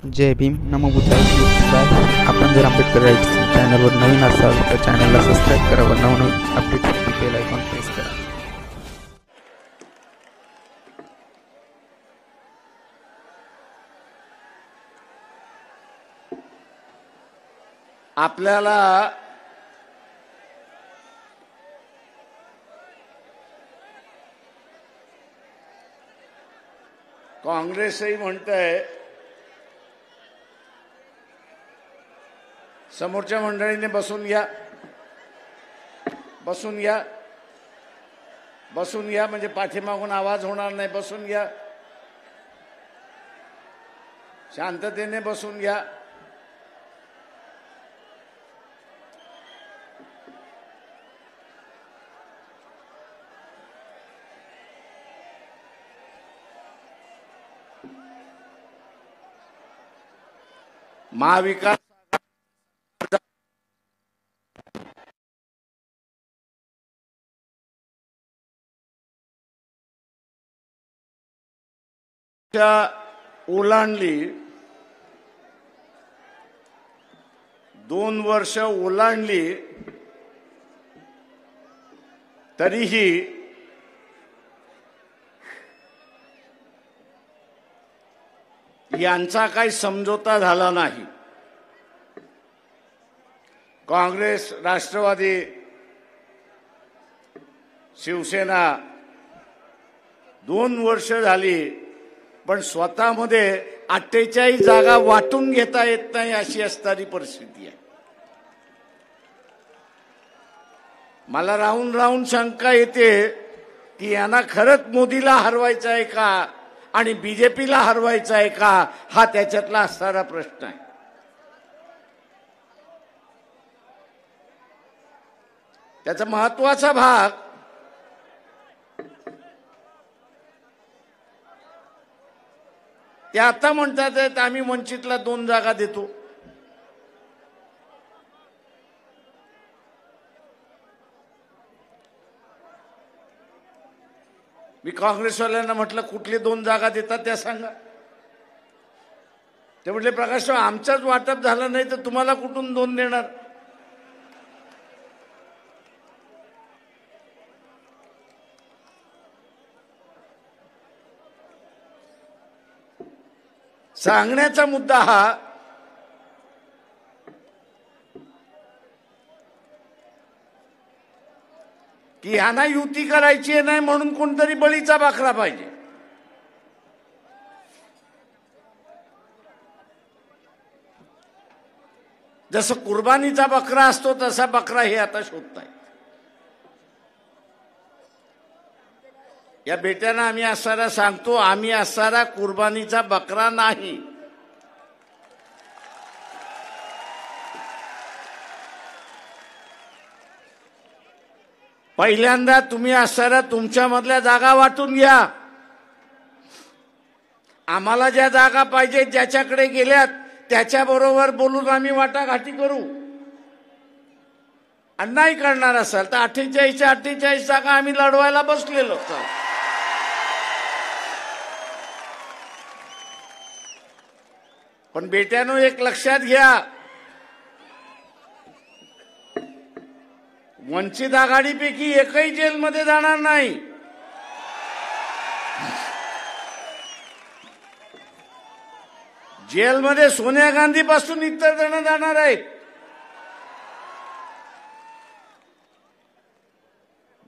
जय भीम नमो बुद्धाय. आपण जर आंबेडकर राईट्स चॅनलवर नवीन असाल तर चॅनलला सबस्क्राईब करा व नवनवीन अपडेटसाठी बेल आयकॉन प्रेस करा. आपल्याला काँग्रेसही म्हणतंय, समोरच्या मंडळीने बसून घ्या, बसून घ्या, बसून घ्या, म्हणजे पाठीमागून आवाज होणार नाही. बसून घ्या, शांततेने बसून घ्या. महाविकास ओलांडली, 2 वर्ष ओलांडली, तरीही यांचा काही समझोता झाला नाही. काँग्रेस, राष्ट्रवादी, शिवसेना 2 वर्ष झाली, पण स्वतःमध्ये 48 जागा वाटून घेता येत नाही अशी असणारी परिस्थिती आहे. मला राहून राहून शंका येते की यांना खरंच मोदीला हरवायचं आहे का आणि बीजेपीला हरवायचं आहे का, हा त्याच्यातला असणारा प्रश्न आहे. त्याचा महत्वाचा भाग ते आता म्हणतात आम्ही वंचितला 2 जागा देतो. मी काँग्रेसवाल्यांना म्हटलं कुठले 2 जागा देतात त्या सांगा. ते म्हटले प्रकाशराव आमचाच वाटप झालं नाही तर तुम्हाला कुठून 2 देणार. सांगण्याचा मुद्दा हा की यांना युती करायची नाही म्हणून कोणतरी बळीचा बकरा पाहिजे. जसं कुर्बानीचा बकरा असतो तसा बकरा हे आता शोधताय. या बेट्यांना आम्ही असणारा सांगतो, आम्ही असणारा कुर्बानीचा बकरा नाही. पहिल्यांदा तुम्ही असणारा तुमच्यामधल्या जागा वाटून घ्या. आम्हाला ज्या जागा पाहिजे ज्याच्याकडे गेल्यात त्याच्याबरोबर बोलून आम्ही वाटाघाटी करू. आणि नाही करणार असाल तर 48च्या 48 जागा आम्ही लढवायला बसलेलो. पण बेट्यानो एक लक्षात घ्या, वंचित आघाडीपैकी एकही जेलमध्ये जाणार नाही. जेलमध्ये सोनिया गांधी पासून इतर जण जाणार आहेत.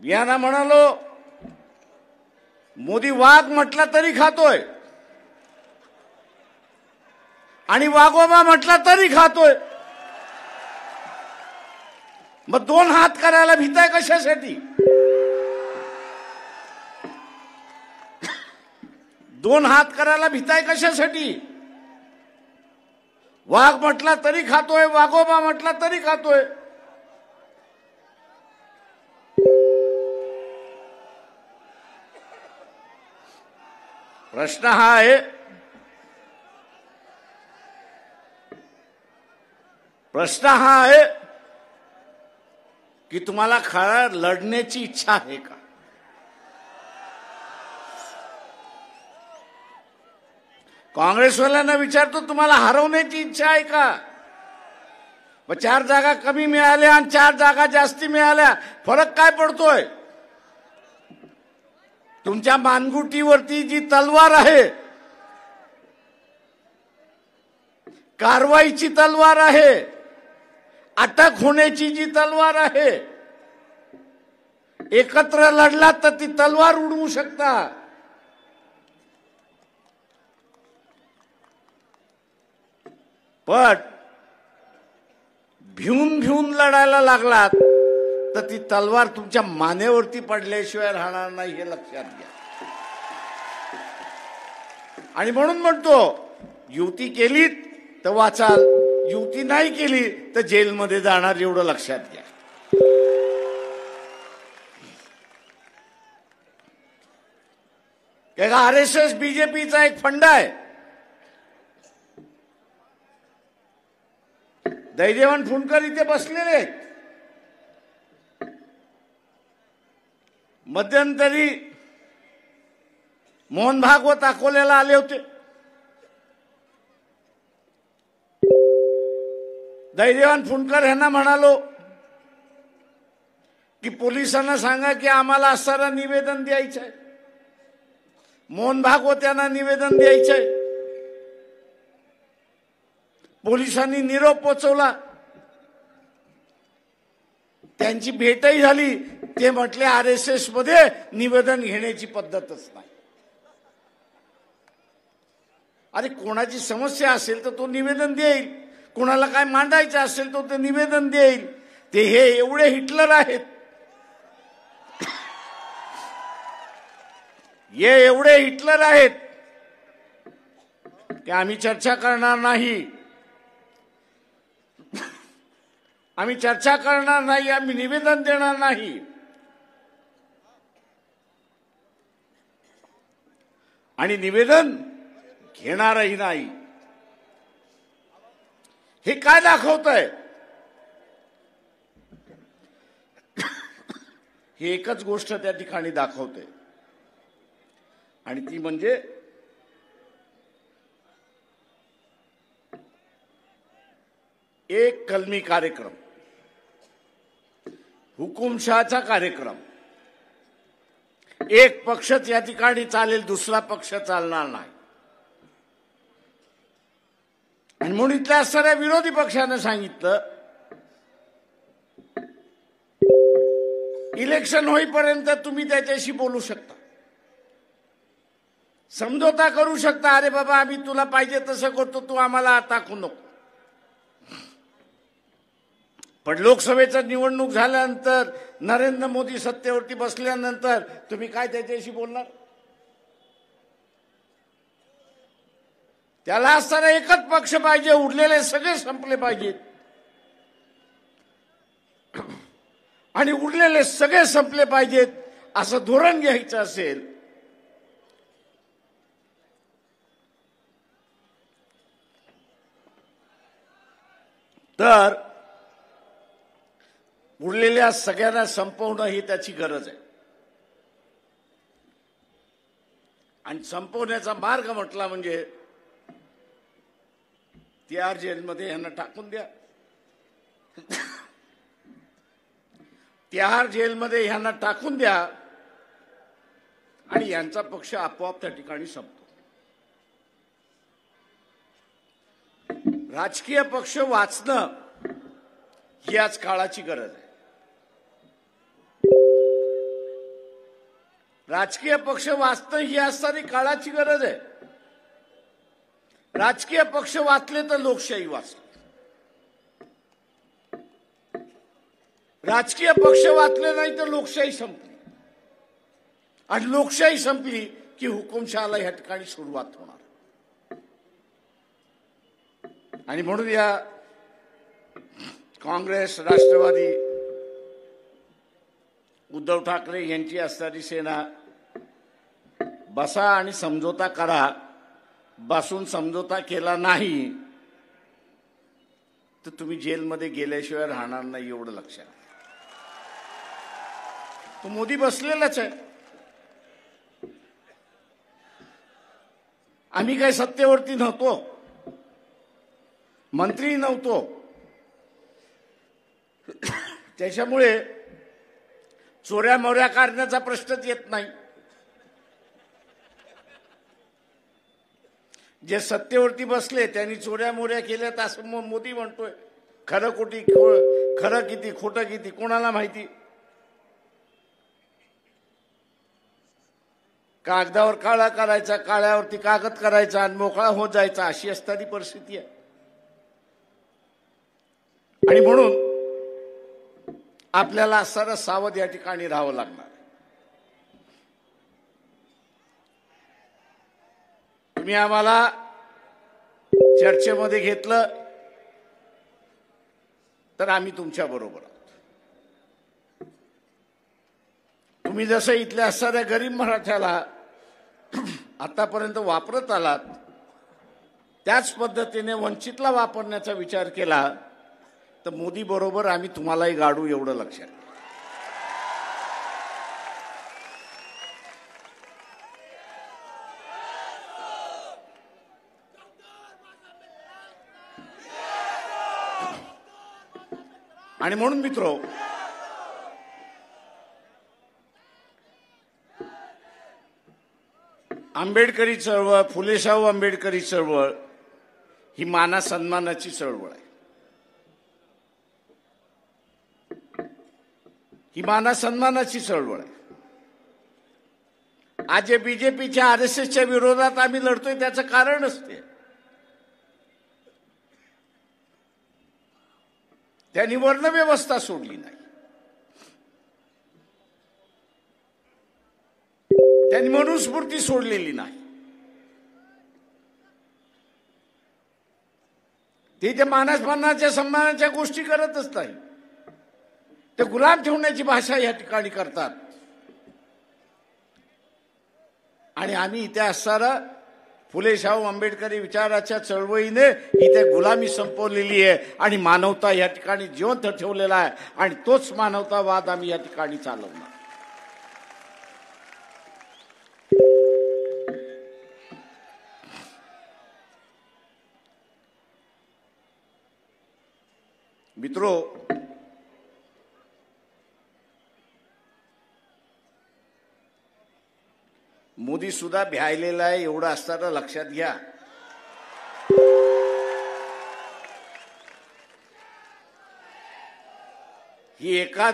यांना म्हणालो मोदी वाघ म्हटला तरी खातोय आणि वाघोबा म्हटला तरी खातोय. मग 2 हात करायला भीताय कशासाठी? 2 हात करायला भीताय कशासाठी? वाघ म्हटला तरी खातोय, वाघोबा म्हटला तरी खातोय. प्रश्न हा आहे, प्रश्न हा आहे की तुम्हाला खरं लढण्याची इच्छा आहे का? काँग्रेसवाल्यांना विचारतो, तुम्हाला हरवण्याची इच्छा आहे का? व 4 जागा कमी मिळाल्या आणि 4 जागा जास्ती मिळाल्या, फरक काय पडतोय? तुमच्या मानगुटीवरती जी तलवार आहे, कारवाईची तलवार आहे, अटक होण्याची जी तलवार आहे, एकत्र लढलात तर ती तलवार उडवू शकता. पण भिवून भिवून लढायला लागलात तर ती तलवार तुमच्या मानेवरती पडल्याशिवाय राहणार नाही, हे लक्षात घ्या. आणि म्हणून म्हणतो, युती केली तर वाचाल, युती नाही केली तर जेलमध्ये जाणार, एवढं लक्षात घ्या. RSS बीजेपीचा एक फंडा आहे. दैदेवान फुंडकर इथे बसलेले आहेत. मध्यंतरी मोहन भागवत अकोल्याला आले होते. दैदेवान फुंडकर यांना म्हणालो की पोलिसांना सांगा की आम्हाला असणारं निवेदन द्यायचं आहे. मोहन भागवत यांना निवेदन द्यायचंय. पोलिसांनी निरोप पोचवला, त्यांची भेटही झाली. ते म्हटले RSS मध्ये निवेदन घेण्याची पद्धतच नाही. अरे कोणाची समस्या असेल तर तो निवेदन देईल, कोणाला काय मांडायचं असेल तर ते निवेदन देईल. ते हे एवढे हिटलर आहेत, हे एवढे हिटलर आहेत की आम्ही चर्चा करणार नाही, आम्ही चर्चा करणार नाही, आम्ही निवेदन देणार नाही. आणि निवेदन घेणारही नाही. हे काय दाखवतंय? ही एकच गोष्ट त्या ठिकाणी दाखवते, आणि ती म्हणजे एक कलमी कार्यक्रम, हुकुमशहाचा कार्यक्रम. एक पक्षच या ठिकाणी चालेल, दुसरा पक्ष चालणार नाही. आणि म्हणून इथल्या असणाऱ्या विरोधी पक्षानं सांगितलं, इलेक्शन होईपर्यंत तुम्ही त्याच्याशी बोलू शकता, समझोता करू शकता. अरे बाबा आम्ही तुला पाहिजे तसं करतो, तू आम्हाला टाकू नको. पण लोकसभेचं निवडणूक झाल्यानंतर, नरेंद्र मोदी सत्तेवरती बसल्यानंतर तुम्ही काय त्याच्याशी बोलणार? त्याला असताना एकच पक्ष पाहिजे, उरलेले सगळे संपले पाहिजेत. आणि उरलेले सगळे संपले पाहिजेत असं धोरण घ्यायचं असेल तर उरलेल्या सगळ्यांना संपवणं ही त्याची गरज आहे. आणि संपवण्याचा मार्ग म्हटला म्हणजे तिहार जेलमध्ये यांना टाकून द्या. तिहार जेलमध्ये यांना टाकून द्या आणि यांचा पक्ष आपोआप त्या ठिकाणी संपतो. राजकीय पक्ष वाचणं ही आज काळाची गरज आहे. राजकीय पक्ष वाचणं ही आज सारी काळाची गरज आहे. राजकीय पक्ष वाचले तर लोकशाही वाचली. राजकीय पक्ष वाचले नाही तर लोकशाही संपली. आणि लोकशाही संपली की हुकुमशहाला या ठिकाणी सुरुवात होणार. आणि म्हणून या काँग्रेस, राष्ट्रवादी, उद्धव ठाकरे यांची असणारी सेना बसा आणि समझोता करा. बसून समझोता केला नाही तर तुम्ही जेलमध्ये गेल्याशिवाय राहणार नाही, एवढं लक्षात. तो मोदी बसलेलाच आहे. आम्ही काही सत्तेवरती नव्हतो, मंत्री नव्हतो, त्याच्यामुळे चोऱ्या मोऱ्या करण्याचा प्रश्नच येत नाही. जे सत्तेवरती बसले त्यांनी चोऱ्या मोऱ्या केल्यात असं मोदी म्हणतोय. खरं किती खोटं किती कोणाला माहिती. कागदावर काळा करायचा, काळ्यावरती कागद करायचा आणि मोकळा होत जायचा, अशी असणारी परिस्थिती आहे. आणि म्हणून आपल्याला सरळ सावध या ठिकाणी राहावं लागणार. तुम्ही आम्हाला चर्चेमध्ये घेतलं तर आम्ही तुमच्या बरोबर आहोत. तुम्ही जसं इथल्या असणाऱ्या गरीब मराठ्याला आतापर्यंत वापरत आलात, त्याच पद्धतीने वंचितला वापरण्याचा विचार केला तर मोदी बरोबर आम्ही तुम्हालाही गाडू, एवढं लक्षात. आणि म्हणून मित्रो, आंबेडकरी चळवळ, फुलेशाहू आंबेडकरी चळवळ ही माना सन्मानाची चळवळ आहे. ही माना सन्मानाची चळवळ आहे. आज जे बीजेपीच्या आरएसएसच्या विरोधात आम्ही लढतोय त्याचं कारण असते, त्यांनी वर्णव्यवस्था सोडली नाही, त्यांनी मनुस्मृती सोडलेली नाही. ते त्या मानासमानाच्या सन्मानाच्या गोष्टी करतच नाही, ते गुलाम ठेवण्याची भाषा या ठिकाणी करतात. आणि आम्ही इथे असणारा फुलेशाहू आंबेडकरी विचाराच्या चळवळीने इथे गुलामी संपवलेली आहे आणि मानवता या ठिकाणी जिवंत ठेवलेला आहे. आणि तोच मानवतावाद आम्ही या ठिकाणी चालवणार. मित्रो, मोदी सुद्धा भ्यायलेला आहे, एवढं असताना लक्षात घ्या. ही एका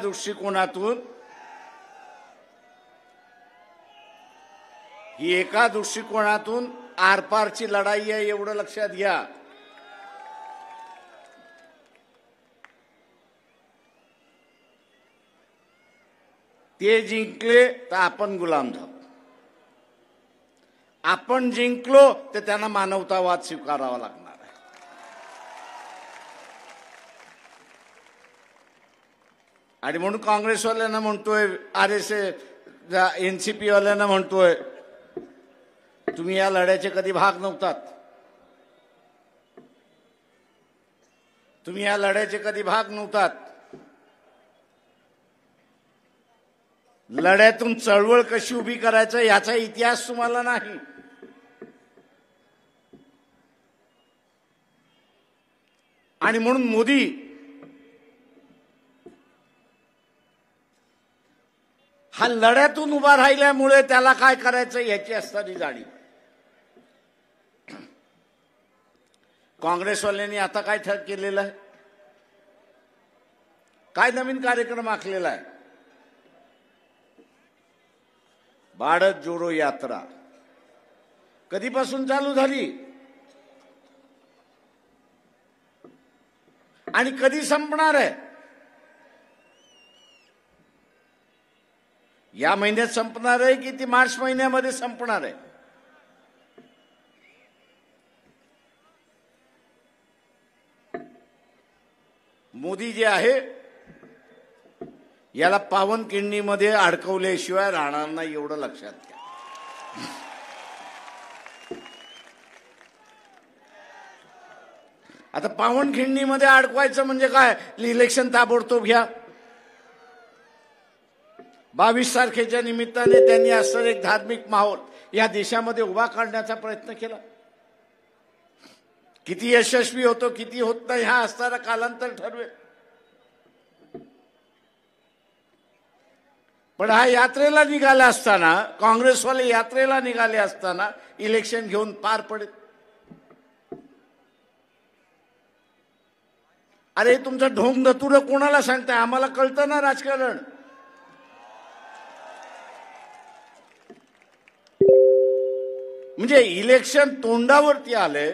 दृष्टिकोनातून आरपारची लढाई आहे, एवढं लक्षात घ्या. ते जिंकले तर आपण गुलाम झालो, आपण जिंकलो तर त्यांना मानवतावाद स्वीकारावा लागणार आहे. आणि म्हणून काँग्रेसवाल्यांना म्हणतोय, आरएसएस एनसीपी वाल्यांना म्हणतोय, तुम्ही या लढ्याचे कधी भाग नव्हतात, तुम्ही या लढ्याचे कधी भाग नव्हतात. लढ्यातून चळवळ कशी उभी करायचं याचा इतिहास तुम्हाला नाही. आणि म्हणून मोदी हा लढ्यातून उभा राहिल्यामुळे त्याला काय करायचं याची असणारी जाणीव. काँग्रेसवाल्यांनी आता काय केलेलं आहे, काय नवीन कार्यक्रम आखलेला आहे. भारत जोडो यात्रा कधीपासून चालू झाली आणि कधी संपणार आहे? या महिन्यात संपणार आहे की ती मार्च महिन्यामध्ये संपणार आहे? मोदी जे आहे याला पावनखिंडीमध्ये अडकवल्याशिवाय राहणार नाही, एवढं लक्षात घ्या. आता पावनखिंडीमध्ये अडकवायचं म्हणजे काय? इलेक्शन ताबडतोब घ्या, 22 तारखेच्या निमित्ताने त्यांनी असं एक धार्मिक माहोल या देशामध्ये उभा करण्याचा प्रयत्न केला. किती यशस्वी होतो किती होत नाही हा असणारा कालांतर ठरवेल. पण हा यात्रेला निघाला असताना, काँग्रेसवाले यात्रेला निघाले असताना इलेक्शन घेऊन पार पडेल. अरे तुमचं ढोंग धतुरं कोणाला सांगताय? आम्हाला कळतं ना राजकारण. म्हणजे इलेक्शन तोंडावरती आले,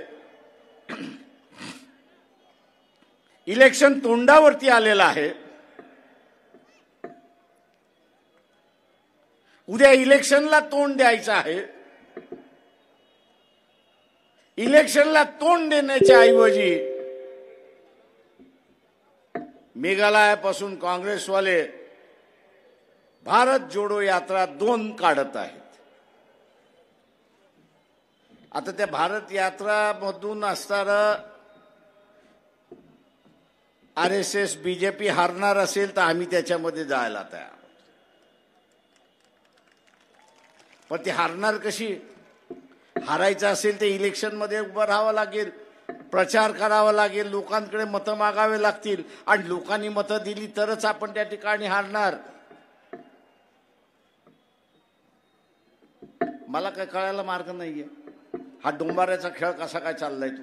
इलेक्शन तोंडावरती आलेलं आहे. उद्या इलेक्शनला तोंड द्यायचं आहे. इलेक्शनला तोंड देण्याच्या ऐवजी मेघालयापासून काँग्रेसवाले भारत जोडो यात्रा 2 काढत आहेत. आता त्या भारत यात्रामधून असणारं RSS बीजेपी हारणार असेल तर आम्ही त्याच्यामध्ये जायला तयार. पण ती हारणार कशी? हारायचं असेल तर इलेक्शनमध्ये उभं राहावं लागेल, प्रचार करावा लागेल, लोकांकडे मतं मागावे लागतील आणि लोकांनी मतं दिली तरच आपण त्या ठिकाणी हारणार. मला काय कळायला मार्ग नाहीये. हा डोंबाऱ्याचा खेळ कसा काय चाललाय तो?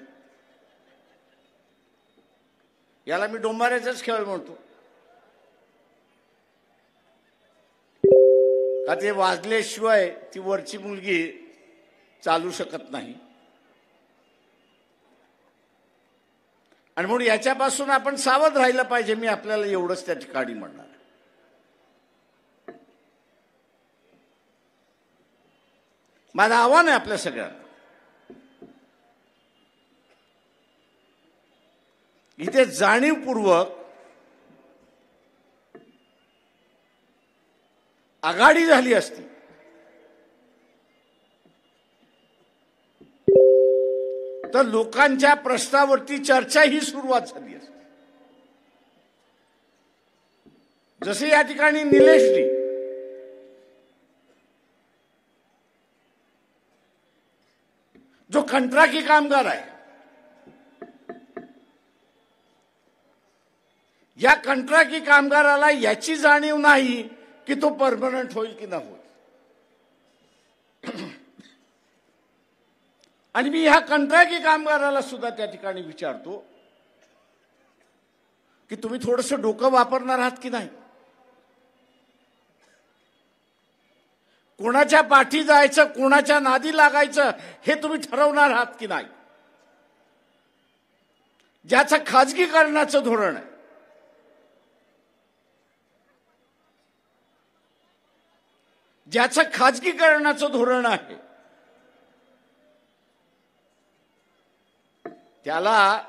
याला मी डोंबाऱ्याचाच खेळ म्हणतो. का ते वाजल्याशिवाय ती वरची मुलगी चालू शकत नाही. आणि म्हणून याच्यापासून आपण सावध राहिलं पाहिजे. मी आपल्याला एवढंच त्या ठिकाणी म्हणणार. माझं आव्हान आहे आपल्या सगळ्यांना, इथे जाणीवपूर्वक आघाडी झाली असती तर लोकांच्या प्रश्नावरती चर्चा ही सुरुवात झाली असती. जसे या ठिकाणी निलेशजी जो कंत्राटी कामगार आहे, या कंत्राटी कामगाराला याची जाणीव नाही की तो परमनंट होईल की नाही होईल. आणि मी ह्या कंत्राटी कामगाराला सुद्धा त्या ठिकाणी विचारतो की तुम्ही थोडंसं डोकं वापरणार आहात की नाही? कोणाच्या पाठी जायचं, कोणाच्या नादी लागायचं हे तुम्ही ठरवणार आहात की नाही? ज्याचं खाजगीकरणाचं धोरण आहे, ज्याचं खाजगीकरणाचं धोरण आहे, त्याला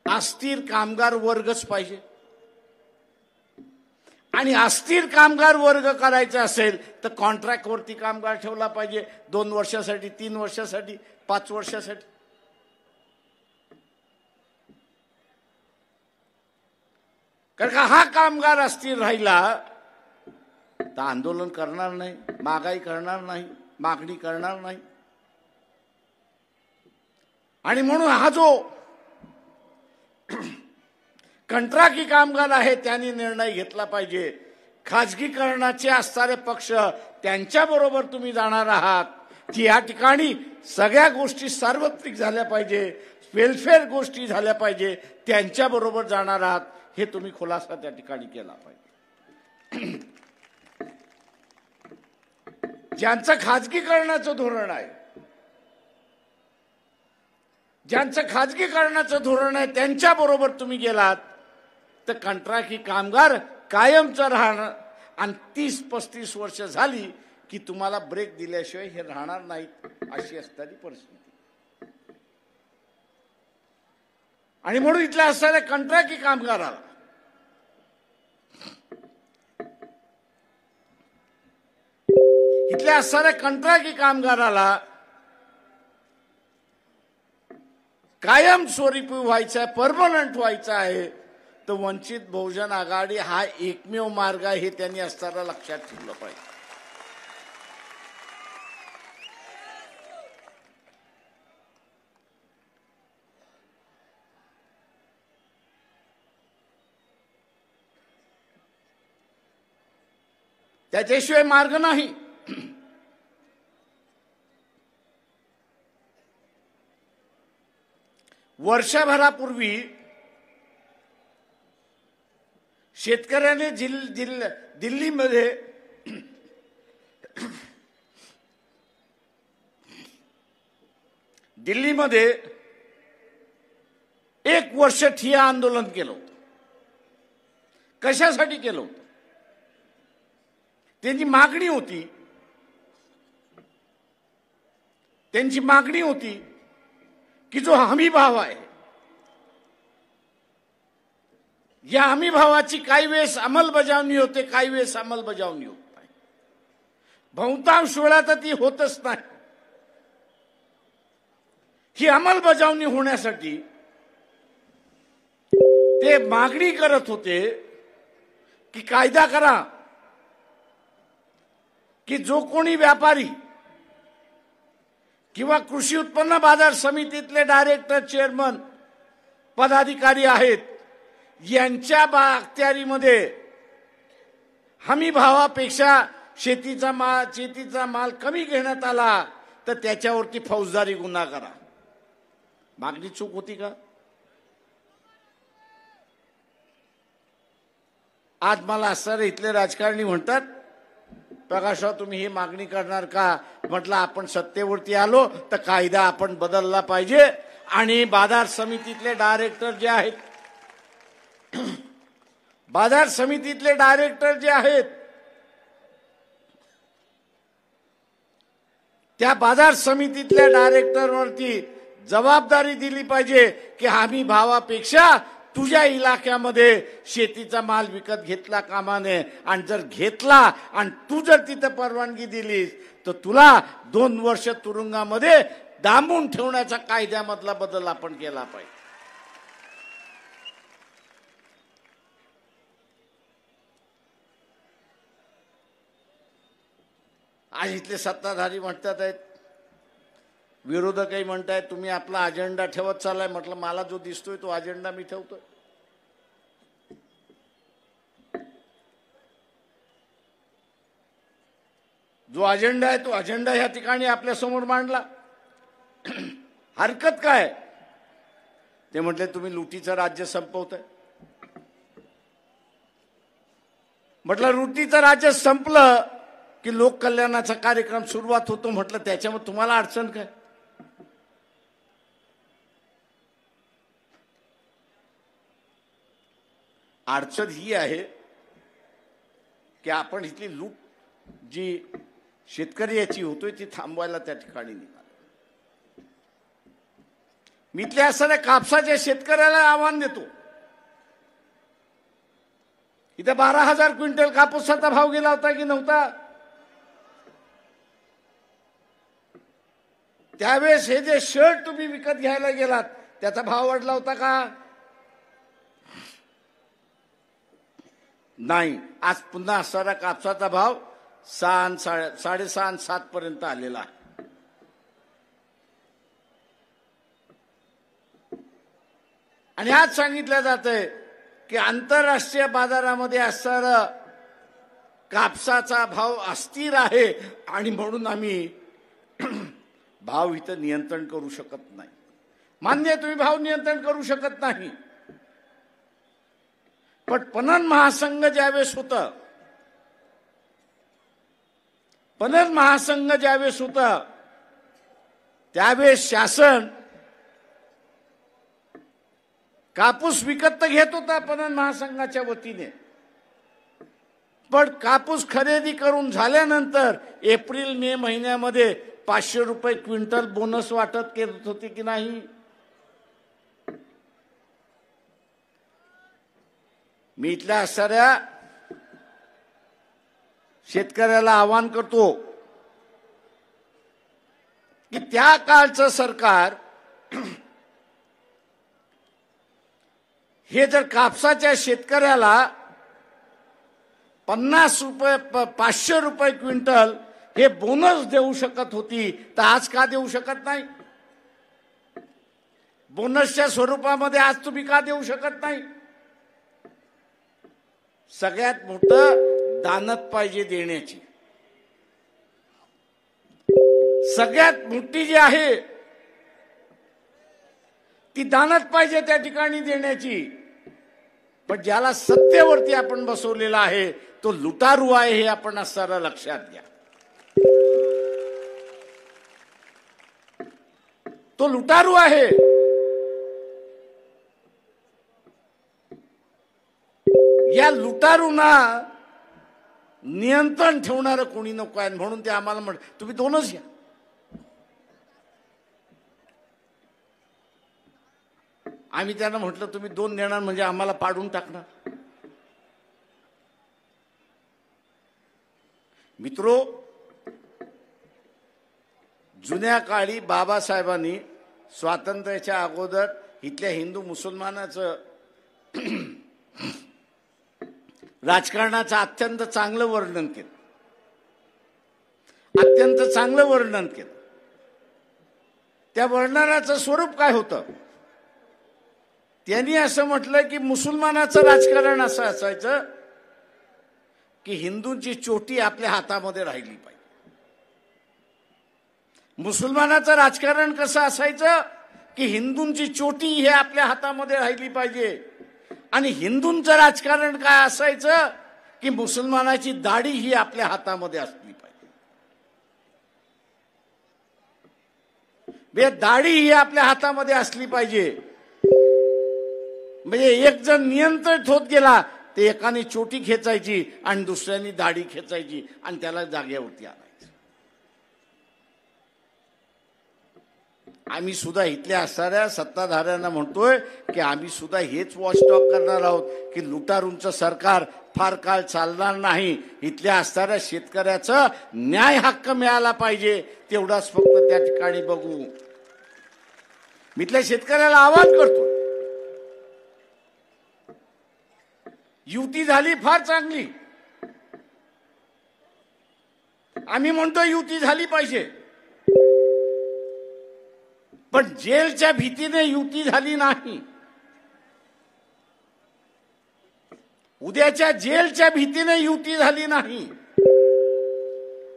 अस्थिर कामगार वर्गच पाहिजे. आणि अस्थिर कामगार वर्ग करायचा असेल तर कॉन्ट्रॅक्टवरती कामगार ठेवला पाहिजे. 2 वर्षासाठी, 3 वर्षासाठी, 5 वर्षासाठी. कारण का हा कामगार अस्थिर राहिला तर आंदोलन करणार नाही, महागाई करणार नाही, मागणी करणार नाही. आणि म्हणून हा जो कंत्राटी कामगार आहे त्यांनी निर्णय घेतला पाहिजे. खाजगीकरणाचे असणारे पक्ष त्यांच्याबरोबर तुम्ही जाणार आहात की या ठिकाणी सगळ्या गोष्टी सार्वत्रिक झाल्या पाहिजे, वेलफेअर गोष्टी झाल्या पाहिजे, त्यांच्याबरोबर जाणार आहात हे तुम्ही खुलासा त्या ठिकाणी केला पाहिजे. ज्यांचं खाजगीकरणाचं धोरण आहे, ज्यांचं खाजगीकरणाचं धोरण आहे त्यांच्याबरोबर तुम्ही गेलात तर कंत्राटी कामगार कायमचं राहणार. आणि 30-35 वर्ष झाली की तुम्हाला ब्रेक दिल्याशिवाय हे राहणार नाहीत, अशी असणारी परिस्थिती. आणि म्हणून इथल्या असणाऱ्या कंत्राटी कामगाराला इथल्या असणाऱ्या कंत्राटी कामगाराला कायमस्वरूपी व्हायचं आहे, परमनंट व्हायचं आहे तर वंचित बहुजन आघाडी हा एकमेव मार्ग आहे हे त्यांनी असताना लक्षात ठेवलं पाहिजे. त्याच्याशिवाय मार्ग नाही. वर्षभरापूर्वी शेतकऱ्याने दिल्लीमध्ये 1 वर्ष ठिय्या आंदोलन केलं होतं. कशासाठी केलं होतं? त्यांची मागणी होती की जो हमी भाव आहे या हमी भावाची काही वेळेस अंमलबजावणी होते, काही वेळेस अंमलबजावणी होत नाही. बहुतांश वेळा तर ती होतच नाही. ही अंमलबजावणी होण्यासाठी ते मागणी करत होते की कायदा करा की जो कोणी व्यापारी किंवा कृषी उत्पन्न बाजार समितीतले डायरेक्टर, चेअरमन, पदाधिकारी आहेत यांच्या अखत्यारीमध्ये हमी भावापेक्षा शेतीचा माल कमी घेण्यात आला तर त्याच्यावरती फौजदारी गुन्हा करा. मागणी चूक होती का? आज मला असणारे इथले राजकारणी म्हणतात, प्रकाशराव तुम्ही ही मागणी करणार का? म्हटलं आपण सत्तेवरती आलो तर कायदा आपण बदलला पाहिजे आणि बाजार समितीतले डायरेक्टर जे आहेत त्या बाजार समितीतल्या डायरेक्टरवरती जबाबदारी दिली पाहिजे की हमी भावापेक्षा तुझ्या इलाक्यामध्ये शेतीचा माल विकत घेतला कामा नये. आणि जर घेतला आणि तू जर तिथं परवानगी दिलीस तर तुला 2 वर्ष तुरुंगामध्ये डांबून ठेवण्याचा कायद्यामधला बदल आपण केला पाहिजे. आज इथले सत्ताधारी म्हणतात आहेत, विरोधकही म्हणतायत तुम्ही आपला अजेंडा ठेवत चाललाय. म्हटलं मला जो दिसतोय तो अजेंडा मी ठेवतोय. जो अजेंडा आहे तो अजेंडा या ठिकाणी आपल्या समोर मांडला. हरकत काय? ते म्हटले तुम्ही लुटीचं राज्य संपवताय. म्हटलं लुटीचं राज्य संपलं की लोक कल्याणाचा कार्यक्रम सुरुवात होतो. म्हटलं त्याच्यामध्ये तुम्हाला अडचण काय? अडचण ही आहे की आपण इथली लूट जी शेतकरी याची होतोय ती थांबवायला त्या ठिकाणी निघालो. मी इथल्या असणाऱ्या कापसाच्या शेतकऱ्याला आव्हान देतो. इथे 12,000 क्विंटल कापूसाचा भाव गेला होता की नव्हता? त्यावेळेस हे जे शर्ट तुम्ही विकत घ्यायला गेलात त्याचा भाव वाढला होता का? नाही. आज पुन्हा असणारा कापसाचा भाव 6, 7 पर्यंत आलेला आहे. आणि आज सांगितलं जातंय की आंतरराष्ट्रीय बाजारामध्ये असणारा कापसाचा भाव अस्थिर आहे आणि म्हणून आम्ही भाव इथं नियंत्रण करू शकत नाही. मान्य आहे तुम्ही भाव नियंत्रण करू शकत नाही, पण पणन महासंघ ज्यावेळेस होता त्यावेळेस शासन कापूस विकत घेत होता पणन महासंघाच्या वतीने. पण कापूस खरेदी करून झाल्यानंतर एप्रिल मे महिन्यामध्ये 500 रुपये क्विंटल बोनस वाटत करत होते की नाही? मी इथल्या असणाऱ्या शेतकऱ्याला आवाहन करतो की त्या काळचं सरकार हे जर कापसाच्या शेतकऱ्याला 50 रुपये 500 रुपये क्विंटल हे बोनस देऊ शकत होती, तर आज का देऊ शकत नाही? बोनसच्या स्वरूपामध्ये आज तुम्ही का देऊ शकत नाही? सगळ्यात मोठं दानत पाहिजे देण्याची, सगळ्यात मोठी जी आहे ती दानत पाहिजे त्या ठिकाणी देण्याची. पण ज्याला सत्तेवरती आपण बसवलेला आहे तो लुटारू आहे, हे आपण असताना लक्षात घ्या. तो लुटारू आहे. या लुटारूंना नियंत्रण ठेवणारं कोणी नको आहे, म्हणून ते आम्हाला म्हणत तुम्ही दोनच घ्या. आम्ही त्यांना म्हटलं तुम्ही 2 देणार म्हणजे आम्हाला पाडून टाकणार. मित्रो, जुन्या काळी बाबासाहेबांनी स्वातंत्र्याच्या अगोदर इथल्या हिंदू मुसलमानाचं राजकारणाचं अत्यंत चांगलं वर्णन केलं, अत्यंत चांगलं वर्णन केलं. त्या वर्णनाचं स्वरूप काय होतं? त्यांनी असं म्हटलं की मुसलमानाचं राजकारण असं असायचं की हिंदूंची चोटी आपल्या हातामध्ये राहिली पाहिजे. मुसलमानाचं राजकारण कसं असायचं की हिंदूंची चोटी हे आपल्या हातामध्ये राहिली पाहिजे. आणि हिंदूंचं राजकारण काय असायचं की मुसलमानाची दाढी ही आपल्या हातामध्ये असली पाहिजे. दाढी ही आपल्या हातामध्ये असली पाहिजे. म्हणजे एक जण नियंत्रित होत गेला ते एकाने चोटी खेचायची आणि दुसऱ्याने दाढी खेचायची आणि त्याला जागेवरती आणायचं. आम्ही सुद्धा इथल्या असणाऱ्या सत्ताधाऱ्यांना म्हणतोय की आम्ही सुद्धा हेच वॉचटॉक करणार आहोत की लुटारूंचं सरकार फार काळ चालणार नाही. इथल्या असणाऱ्या शेतकऱ्याचं न्याय हक्क मिळाला पाहिजे, तेवढाच फक्त त्या ठिकाणी बघू. मी इथल्या शेतकऱ्याला आवाहन करतो, युती झाली फार चांगली, आम्ही म्हणतो युती झाली पाहिजे, पण जेलच्या भीतीने युती झाली नाही. उद्याच्या जेलच्या भीतीने युती झाली नाही.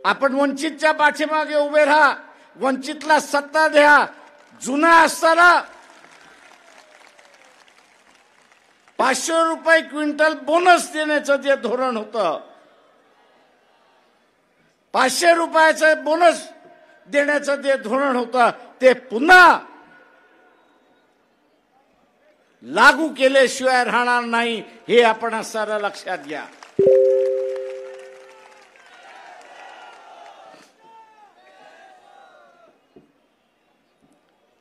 आपण वंचितच्या पाठीमागे उभे राहा, वंचितला सत्ता द्या. जुना असताना 500 रुपये क्विंटल बोनस देण्याचं जे धोरण होतं, 500 रुपयाचं बोनस देण्याचं जे धोरण होतं ते पुन्हा लागू केल्याशिवाय राहणार नाही, हे आपण असताना लक्षात घ्या.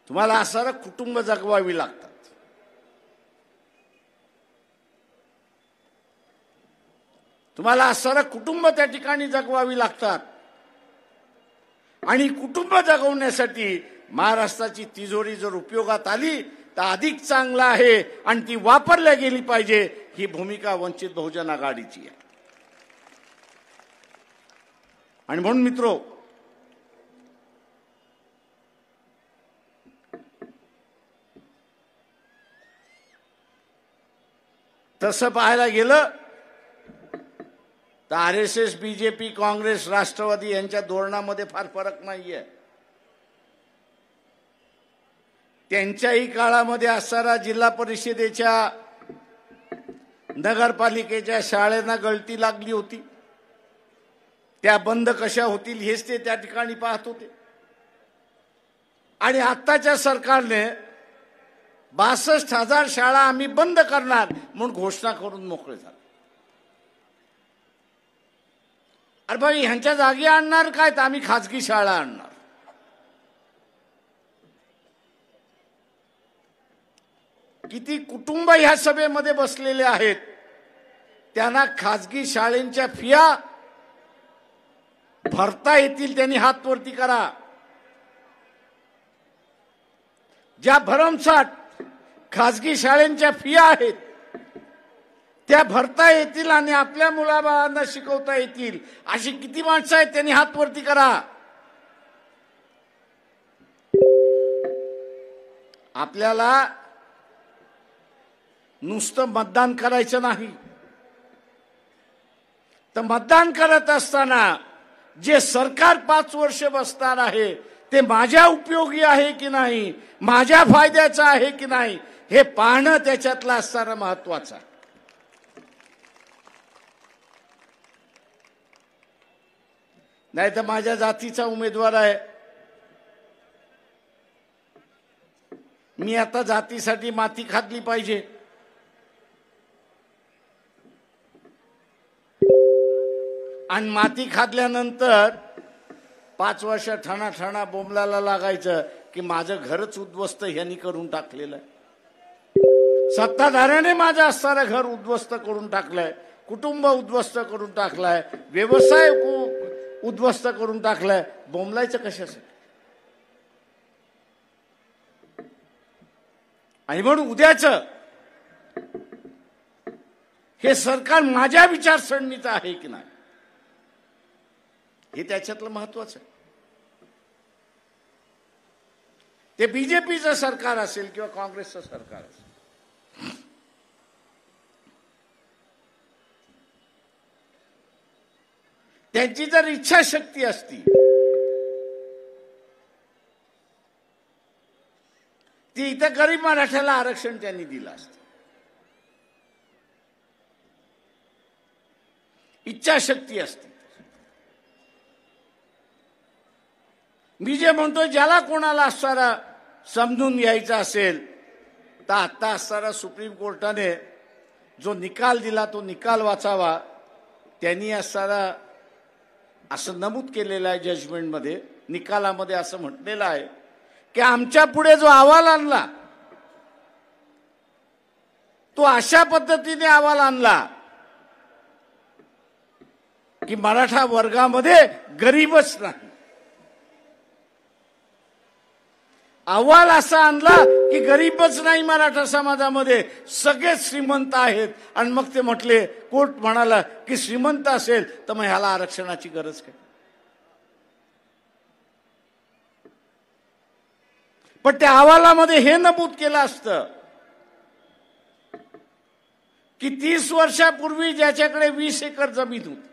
तुम्हाला असणारं कुटुंब जगवावी लागतात. तुम्हाला असणारं कुटुंब त्या ठिकाणी जगवावी लागतात. आणि कुटुंब जगवण्यासाठी महाराष्ट्राची तिजोरी जर उपयोगात आली तर अधिक चांगला आहे आणि ती वापरल्या गेली पाहिजे, ही भूमिका वंचित बहुजन आघाडीची आहे. आणि म्हणून मित्रो, तसं पाहायला गेलं तर RSS, BJP, काँग्रेस, राष्ट्रवादी यांच्या धोरणामध्ये फार फरक नाहीये. त्यांच्याही काळामध्ये असणारा जिल्हा परिषदेच्या नगरपालिकेच्या शाळांना गळती लागली होती. त्या बंद कशा होतील हेच ते त्या ठिकाणी पाहत होते. आणि आत्ताच्या सरकारने 62,000 शाळा आम्ही बंद करणार म्हणून घोषणा करून मोकळे झाले. अरे भाई, ह्यांच्या जागी आणणार काय? तर आम्ही खाजगी शाळा आणणार. किती कुटुंब ह्या सभेमध्ये बसलेले आहेत, त्यांना खाजगी शाळेंच्या फिया भरता येतील त्यांनी हात वरती करा. ज्या भरमसाठ खाजगी शाळेंच्या फिया आहेत त्या भरता येतील आणि आपल्या मुलाबाळांना शिकवता येतील अशी किती माणसं आहेत त्यांनी हात वरती करा. आपल्याला नुसतं मतदान करायचं नाही, तर मतदान करत असताना जे सरकार 5 वर्ष बसणार आहे ते माझ्या उपयोगी आहे की नाही, माझ्या फायद्याचं आहे की नाही हे पाहणं त्याच्यातलं असणारं महत्वाचं आहे. नाही तर माझ्या जातीचा उमेदवार आहे, मी आता जातीसाठी माती खाल्ली पाहिजे, आणि माती खाल्ल्यानंतर 5 वर्ष ठणा बोंबलाला लागायचं की माझं घरच उद्ध्वस्त ह्यांनी करून टाकलेलं आहे, सत्ताधाऱ्याने माझं असणारं घर उद्ध्वस्त करून टाकलंय, कुटुंब उद्ध्वस्त करून टाकलाय, व्यवसाय उद्ध्वस्त करून टाकलाय. बोंबलायचं कशासाठी? आणि म्हणून उद्याचं हे सरकार माझ्या विचारसरणीचं आहे की नाही हे त्याच्यातलं महत्वाचं आहे. ते बीजेपीचं सरकार असेल किंवा काँग्रेसचं सरकार असेल, त्यांची जर इच्छाशक्ती असती ती इथं गरीब मराठ्याला आरक्षण त्यांनी दिलं असतं. इच्छाशक्ती असती. मी जे म्हणतो ज्याला कोणाला असणारा समजून घ्यायचा असेल तर आता असणारा सुप्रीम कोर्टाने जो निकाल दिला तो निकाल वाचावा. त्यांनी असणारा असं नमूद केलेलं आहे जजमेंटमध्ये, निकालामध्ये असं म्हटलेलं आहे की आमच्या पुढे जो अहवाल आणला तो अशा पद्धतीने अहवाल आणला की मराठा वर्गामध्ये गरीबच नाही. अहवाल असा आणला की गरीबच नाही मराठा समाजामध्ये, सगळे श्रीमंत आहेत. आणि मग ते म्हटले, कोर्ट म्हणाला की श्रीमंत असेल तर मग ह्याला आरक्षणाची गरज काय. पण त्या अहवालामध्ये हे नमूद केलं असतं की 30 वर्षापूर्वी ज्याच्याकडे 20 एकर जमीन होती,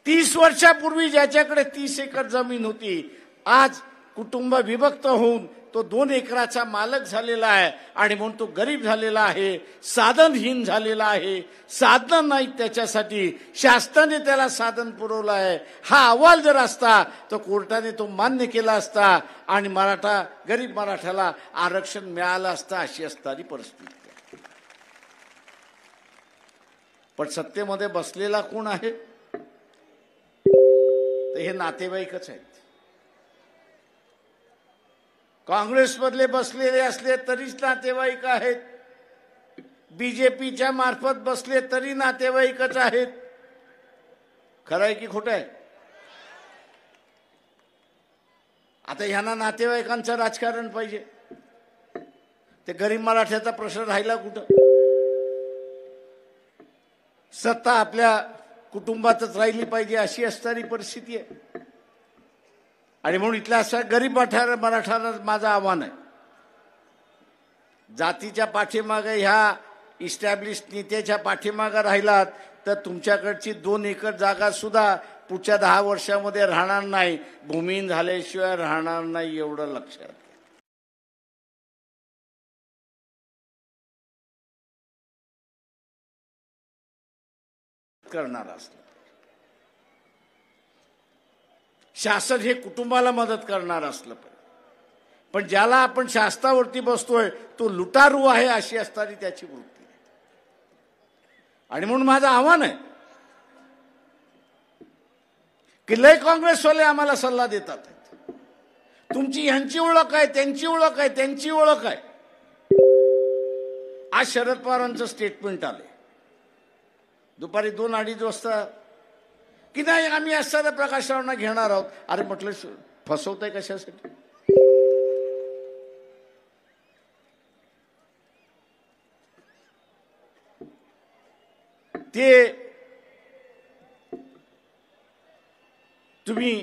30 वर्षापूर्वी ज्याच्याकडे 30 एकर जमीन होती, आज कुटुंब विभक्त होऊन तो 2 एकराचा मालक झालेला आहे आणि म्हणून तो गरीब झालेला आहे, साधनहीन झालेला आहे. साधन नाही त्याच्यासाठी, शासनाने त्याला साधन पुरवलं आहे. हा अहवाल जर असता तर कोर्टाने तो मान्य केला असता आणि गरीब मराठ्याला आरक्षण मिळालं असतं, अशी असणारी परिस्थिती. पण सत्तेमध्ये बसलेला कोण आहे तर हे नातेवाईकच आहेत. काँग्रेसमधले बसलेले असले तरीच नातेवाईक आहेत, बीजेपीच्या मार्फत बसले तरी नातेवाईकच आहेत. खरं आहे की खोटं आहे? आता ह्यांना नातेवाईकांचं राजकारण पाहिजे, ते गरीब मराठ्याचा प्रश्न राहिला कुठं? सत्ता आपल्या कुटुंबातच राहिली पाहिजे अशी असणारी परिस्थिती आहे. आणि म्हणून इथल्या अशा गरीब मराठ्याला माझं आव्हान आहे, जातीच्या पाठीमागे ह्या इस्टॅब्लिश नेत्याच्या पाठीमागे राहिलात तर तुमच्याकडची 2 एकर जागा सुद्धा पुढच्या 10 वर्षामध्ये राहणार नाही, भूमिहीन झाल्याशिवाय राहणार नाही, एवढं लक्षात करणार असलं. शासन हे कुटुंबाला मदत करणार असलं पण ज्याला आपण शास्त्रावरती बसतोय तो लुटारू आहे अशी असणारी त्याची वृत्ती. आणि म्हणून माझं आव्हान आहे की लय काँग्रेसवाले आम्हाला सल्ला देतात, तुमची ह्यांची ओळख आहे, त्यांची ओळख आहे, त्यांची ओळख आहे. आज शरद पवारांचं स्टेटमेंट आलंय दुपारी 2-2:30 वाजता की नाही आम्ही असणाऱ्या प्रकाश रावांना घेणार आहोत. अरे म्हटलं फसवताय कशासाठी? ते तुम्ही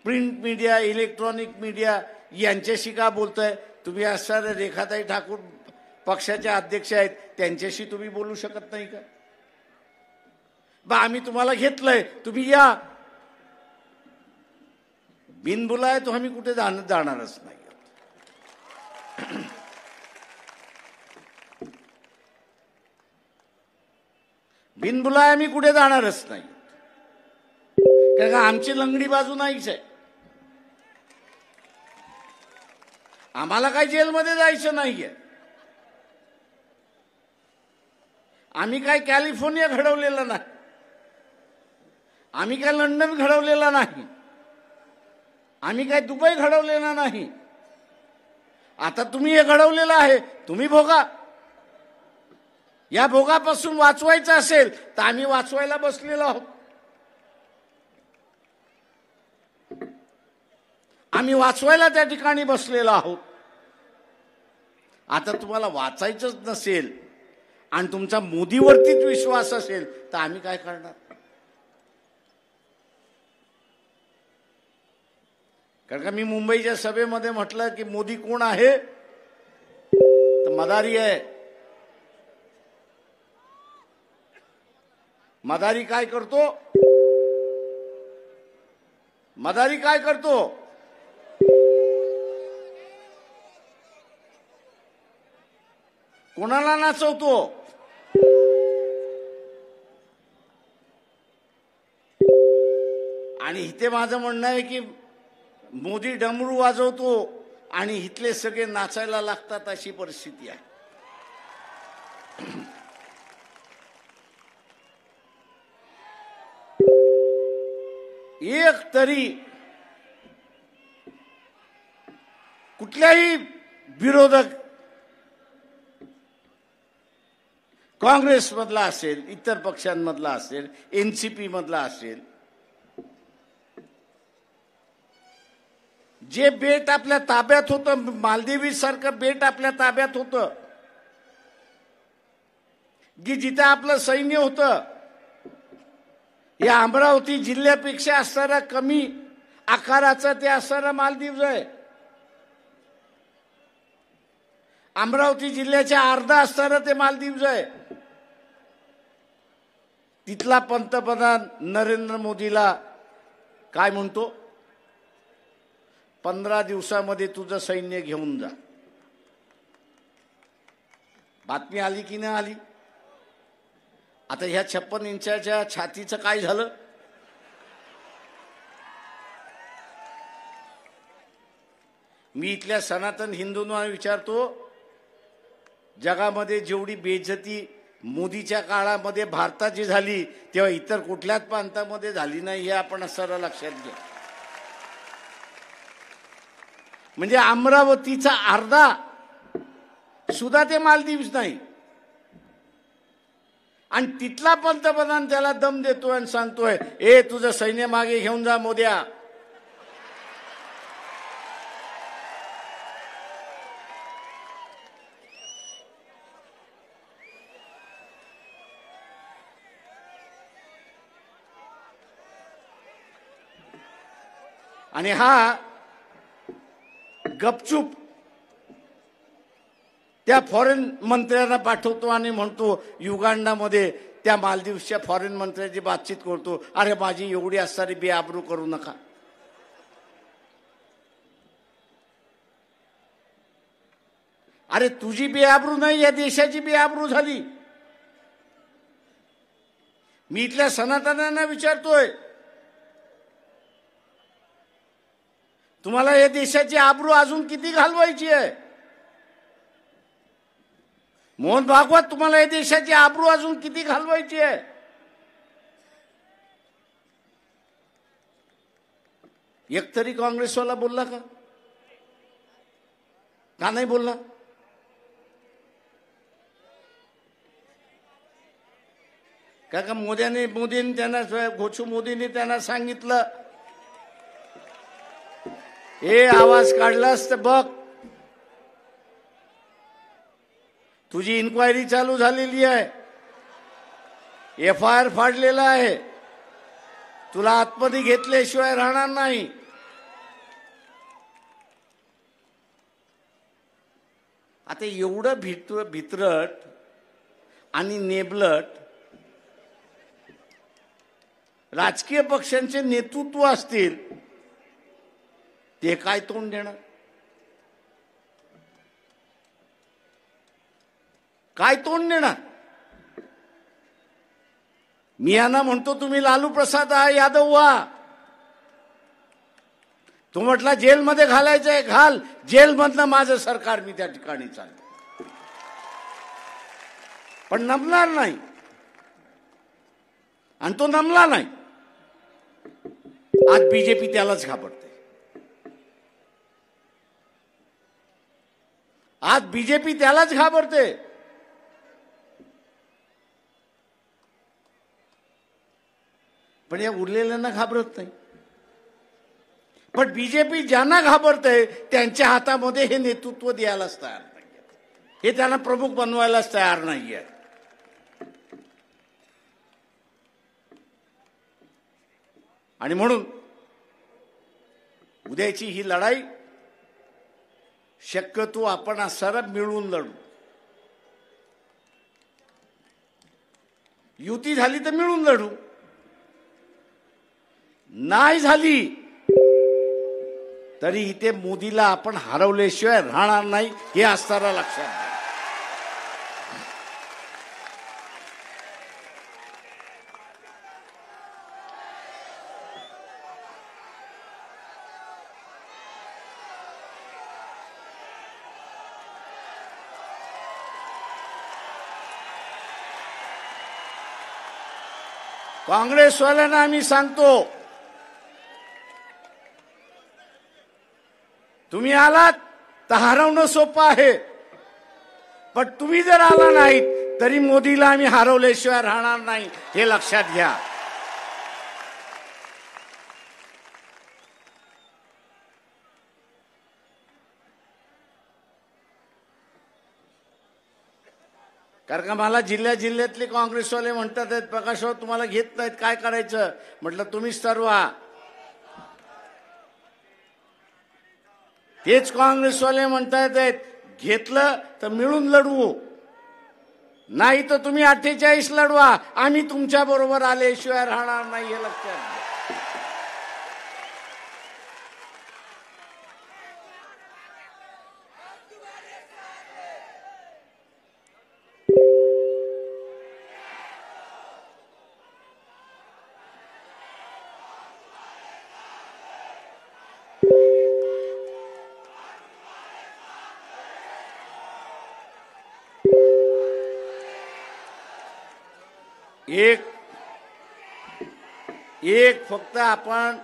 प्रिंट मीडिया, इलेक्ट्रॉनिक मीडिया यांच्याशी का बोलताय? तुम्ही असणारे रेखाताई ठाकूर पक्षाच्या अध्यक्ष आहेत, त्यांच्याशी तुम्ही बोलू शकत नाही का? बा आम्ही तुम्हाला घेतलंय, तुम्ही या. बिनबुलाय तो आम्ही कुठे जाणारच नाही. बिनबुलाय आम्ही कुठे जाणारच नाही, कारण का आमची लंगडी बाजू नाहीच आहे. आम्हाला काही जेलमध्ये जायचं नाहीये. आम्ही काय कॅलिफोर्निया घडवलेला नाही, आम्ही काय लंडन घडवलेला नाही, आम्ही काय दुबई घडवलेला नाही. आता तुम्ही हे घडवलेलं आहे, तुम्ही भोगा. या भोगापासून वाचवायचं असेल तर आम्ही वाचवायला बसलेलो आहोत. आम्ही वाचवायला त्या ठिकाणी बसलेलो आहोत. आता तुम्हाला वाचायचंच नसेल आणि तुमचा मोदीवरतीच विश्वास असेल तर आम्ही काय करणार? कारण का मी मुंबईच्या सभेमध्ये म्हटलं की मोदी कोण आहे? तर मदारी आहे. मदारी काय करतो? मदारी काय करतो? कोणाला नाचवतो? आणि इथे माझं म्हणणं आहे की मोदी डमरू वाजवतो आणि इथले सगळे नाचायला लागतात, अशी परिस्थिती आहे. एक तरी कुठल्याही विरोधक काँग्रेसमधला असेल, इतर पक्षांमधला असेल, एनसीपी मधला असेल, जे बेट आपल्या ताब्यात होतं, मालदीवी सारखं बेट आपल्या ताब्यात होतं, की जिथे आपलं सैन्य होतं, या अमरावती जिल्ह्यापेक्षा असणारा कमी आकाराचा ते असणारा मालदीव आहे. अमरावती जिल्ह्याच्या अर्धा असणारा ते मालदीव आहे. तिथला पंतप्रधान नरेंद्र मोदीला काय म्हणतो? 15 दिवसामध्ये तुझं सैन्य घेऊन जा. बातमी आली की नाही आली? आता ह्या 56 इंचाच्या छातीचं काय झालं? मी इथल्या सनातन हिंदूंना विचारतो, जगामध्ये जेवढी बेइज्जती मोदीच्या काळामध्ये भारताची झाली तेव्हा इतर कुठल्याच प्रांतामध्ये झाली नाही, हे आपण सर्व लक्षात घ्या. म्हणजे अमरावतीचा अर्धा सुद्धा ते मालदीव्स नाही. आणि तिथला पंतप्रधान त्याला दम देतोय आणि सांगतोय, ए तुझं सैन्य मागे घेऊन जा मोद्या. आणि हा गपचूप त्या फॉरेन मंत्र्यांना पाठवतो आणि म्हणतो युगांडामध्ये त्या मालदीवच्या फॉरेन मंत्र्याची बातचीत करतो, अरे माझी एवढी असणारी बेआबरू करू नका. अरे तुझी बेआबरू नाही, या देशाची बेआबरू झाली. मी इथल्या सनातन्यांना विचारतोय, तुम्हाला या देशाची आबरू अजून किती घालवायची आहे? मोहन भागवत, तुम्हाला या देशाची आबरू अजून किती घालवायची आहे? एक तरी काँग्रेसवाला बोलला का? का नाही बोलला? का मोदींनी त्यांना, घोषू मोदींनी त्यांना सांगितलं, हे आवाज काढलास तर बघ, तुझी इन्क्वायरी चालू झालेली आहे. FIR फाडलेला आहे, तुला आतमध्ये घेतल्याशिवाय राहणार नाही. आता एवढं भित्रट आणि नेबलट राजकीय पक्षांचे नेतृत्व असतील, ते काय तोंड देणार? काय तोंड देणार? मी यांना म्हणतो तुम्ही लालू प्रसाद यादव व्हा. तो म्हटला जेलमध्ये घालायचंय, घाल. जेलमधनं माझं सरकार मी त्या ठिकाणी चालतो, पण नमणार नाही. आणि तो नमला नाही. आज बीजेपी त्यालाच घाबरते. आज बीजेपी त्यालाच घाबरते. पण या उरलेल्यांना घाबरत नाही. पण बीजेपी ज्यांना घाबरते त्यांच्या हातामध्ये हे नेतृत्व द्यायलाच तयार नाही, हे त्यांना प्रमुख बनवायलाच तयार नाहीये. आणि म्हणून उद्याची ही लढाई शक्यतो आपण सर्व मिळून लढू. युती झाली तर मिळून लढू, नाही झाली तरी इथे मोदीला आपण हरवल्याशिवाय राहणार नाही, हे असताना लक्षात घ्या. काँग्रेसवाल्यांना आम्ही सांगतो, तुम्ही आलात तर हरवणं सोपं आहे, पण तुम्ही जर आला नाहीत तरी मोदीला आम्ही हरवल्याशिवाय राहणार नाही, हे लक्षात घ्या. कारण का मला जिल्ह्यातले काँग्रेसवाले म्हणतात आहेत, प्रकाशराव तुम्हाला घेत नाहीत, काय करायचं? म्हटलं तुम्हीच ठरवा. तेच काँग्रेसवाले म्हणतात आहेत, घेतलं तर मिळून लढवू, नाही तर तुम्ही 48 लढवा, आम्ही तुमच्या बरोबर आल्याशिवाय राहणार नाही, हे लक्षात घ्या. एक फक्त आपण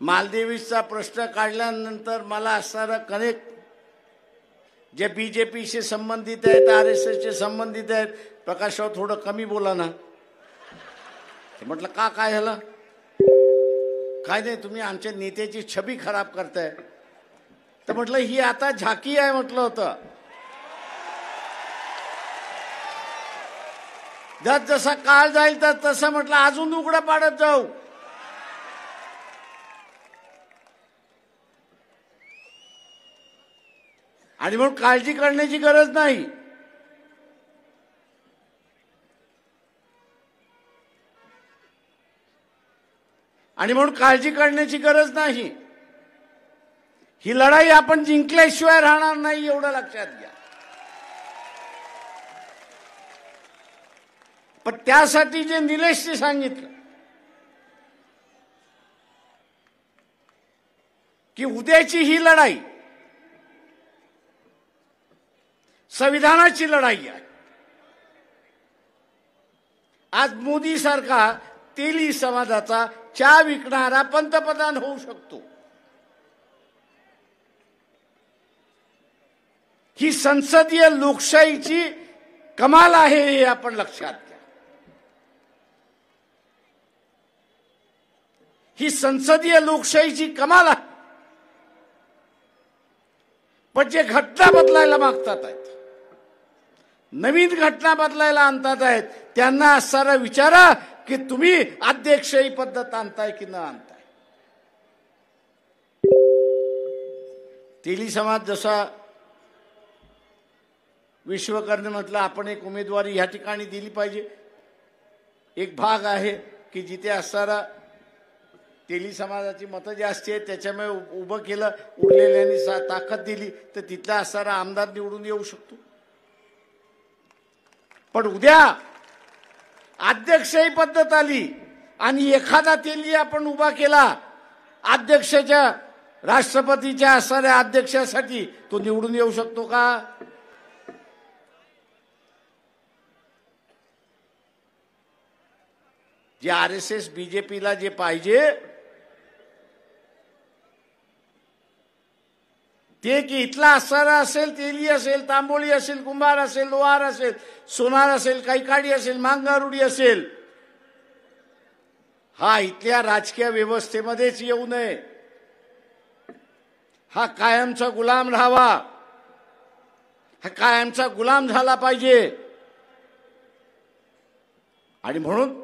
मालदिवचा प्रश्न काढल्यानंतर मला असणारं कनेक्ट जे बीजेपीशी संबंधित आहेत, RSSशी संबंधित आहेत, प्रकाशराव थोडं कमी बोला ना. म्हटलं का काय झालं? काय नाही, तुम्ही आमच्या नेत्याची छबी खराब करताय. तर म्हटलं ही आता झाकी आहे म्हटलं होतं. जसा काळ जाईल तर तसं म्हटलं अजून उघडं पाडत जाऊ. आणि म्हणून काळजी करण्याची गरज नाही. आणि म्हणून काळजी करण्याची गरज नाही. ही लढाई आपण जिंकल्याशिवाय राहणार नाही, एवढं लक्षात घ्या. पण त्यासाठी जे निलेशने सांगितलं की उद्याची ही लढाई संविधानाची लढाई आहे. आज मोदी सारखा तेली समाजाचा चहा विकणारा पंतप्रधान होऊ शकतो. ही संसदीय लोकशाहीची कमाल आहे, हे आपण लक्षात घ्या. ही संसदीय लोकशाहीची कमाल आहे. पण जे घटना बदलायला मागतात आहेत नवीन घटना बदलायला आणतात आहेत त्यांना असणारा विचारा की तुम्ही अध्यक्षही पद्धत आणताय की न आणताय. तेली समाज जसा विश्वकर्मे म्हटलं आपण एक उमेदवारी ह्या ठिकाणी दिली पाहिजे. एक भाग आहे की जिथे असणारा तेली समाजाची मतं जास्ती आहेत त्याच्यामुळे उभं केलं, उरलेल्यांनी ताकद दिली तर तिथला असणारा आमदार निवडून येऊ शकतो. पण उद्या अध्यक्षही पद्धत आली आणि एखादा तेली आपण उभा केला अध्यक्षाच्या राष्ट्रपतीच्या असणाऱ्या अध्यक्षासाठी, तो निवडून येऊ शकतो का? जे RSS बीजेपीला जे पाहिजे ते की इथला असणारा असेल, तेली असेल, तांबोळी असेल, कुंभार असेल, लोहार असेल, सोनार असेल, कैकाडी असेल, मांगारुडी असेल, हा इथल्या राजकीय व्यवस्थेमध्येच येऊ नये. हा कायमचा गुलाम राहावा, हा कायमचा गुलाम झाला पाहिजे. आणि म्हणून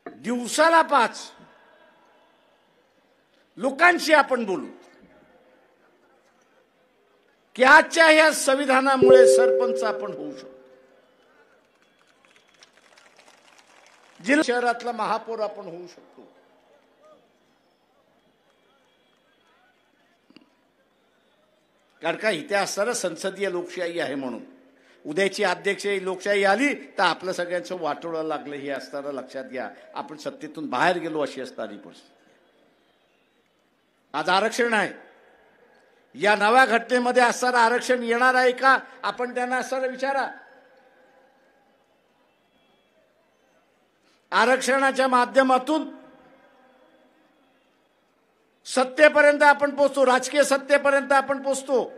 दिवसाला 5 लोकांशी आपण बोलू की आजच्या या संविधानामुळे सरपंच आपण होऊ शकतो, जिल्हा शहरातला महापौर आपण होऊ शकतो. कारण का इथे असणारा संसदीय लोकशाही आहे. म्हणून उद्याची अध्यक्षीय लोकशाही आली तर आपलं सगळ्यांचं वाटोळं लागलं हे असताना लक्षात घ्या. आपण सत्तेतून बाहेर गेलो अशी असणारी परिस्थिती. आज आरक्षण आहे, या नव्या घटनेमध्ये असणारं आरक्षण येणार आहे का आपण त्यांना असणारा विचारा. आरक्षणाच्या माध्यमातून सत्तेपर्यंत आपण पोहोचतो, राजकीय सत्तेपर्यंत आपण पोहोचतो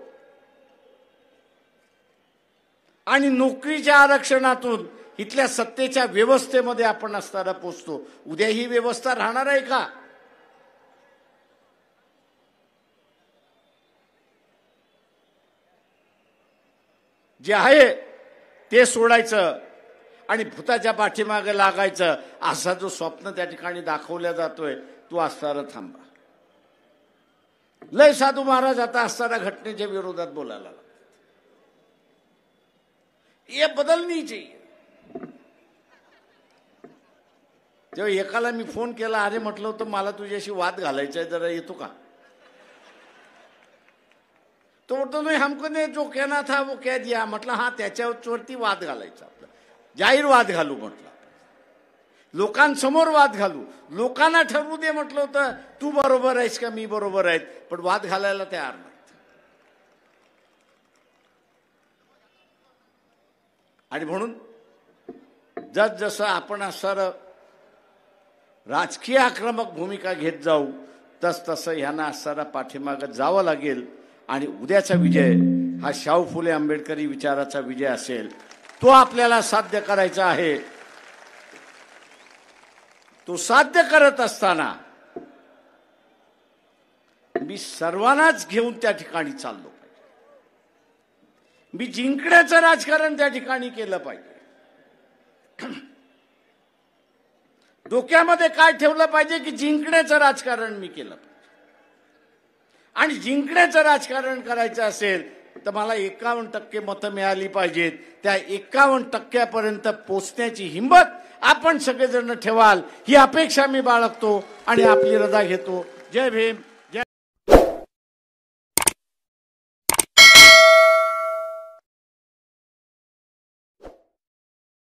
आणि नोकरीच्या आरक्षणातून इथल्या सत्तेच्या व्यवस्थेमध्ये आपण असताना पोहोचतो. उद्या ही व्यवस्था राहणार आहे का? जे आहे ते सोडायचं आणि भूताच्या पाठीमागे लागायचं, असा जो स्वप्न त्या ठिकाणी दाखवला जातोय तो असताना थांबा. लय साधू महाराज आता असताना घटनेच्या विरोधात बोलायला लागला. ये बदल नाही चाहिए. तेव्हा एकाला मी फोन केला, अरे म्हटलं होतं मला तुझ्याशी वाद घालायचा आहे, जरा येतो का? तो बोलतो नाही हमको ने जो कहना था वो कह दिया. म्हटलं हा त्याच्यावरती वाद घालायचा, आपला जाहीर वाद घालू म्हटलं, लोकांसमोर वाद घालू, लोकांना ठरवू दे म्हटलं होतं तू बरोबर आहेस का मी बरोबर आहे, पण वाद घालायला तयार नाही. आणि म्हणून जसं आपण असणारं राजकीय आक्रमक भूमिका घेत जाऊ तसं ह्यांना असणारा पाठीमागं जावं लागेल. आणि उद्याचा विजय हा शाहू फुले आंबेडकरी विचाराचा विजय असेल, तो आपल्याला साध्य करायचा आहे. तो साध्य करत असताना मी सर्वांनाच घेऊन त्या ठिकाणी चाललो पाहिजे. मी जिंकण्याचं राजकारण त्या ठिकाणी केलं पाहिजे. डोक्यामध्ये काय ठेवलं पाहिजे की जिंकण्याचं राजकारण मी केलं पाहिजे. आणि जिंकण्याचं राजकारण करायचं असेल तर मला 51% मतं मिळाली पाहिजेत. त्या 51% पोचण्याची हिंमत आपण सगळेजण ठेवाल ही अपेक्षा मी बाळगतो आणि आपली रजा घेतो. जय भीम.